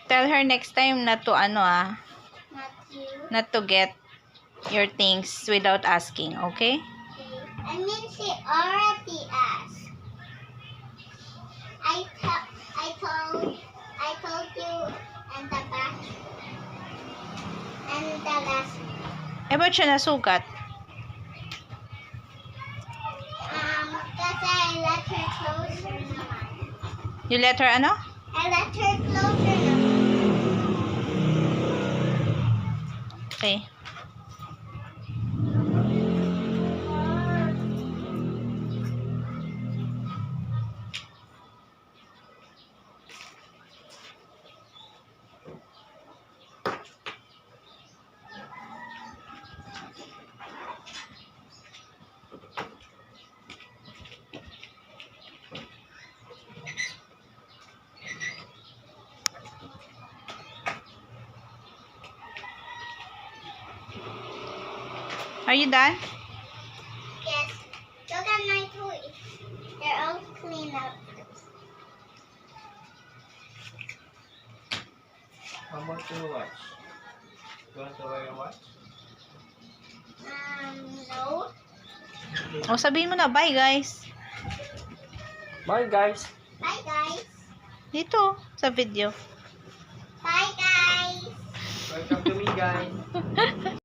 Tell her next time not to Not you. not to get your things without asking, okay? Okay. I mean, she already asked. I told you and the back and the last. Eh, ba't siya nasugat? Kasi I let her closer naman. You let her ano? I let her closer naman. Okay. Are you done? Yes. Look at my toys. They're all clean up. How much do you watch? You want to wear a watch? No. O, sabihin mo na, bye guys. Bye guys! Bye, guys. Dito, sa video. Bye, guys. Welcome to me guys!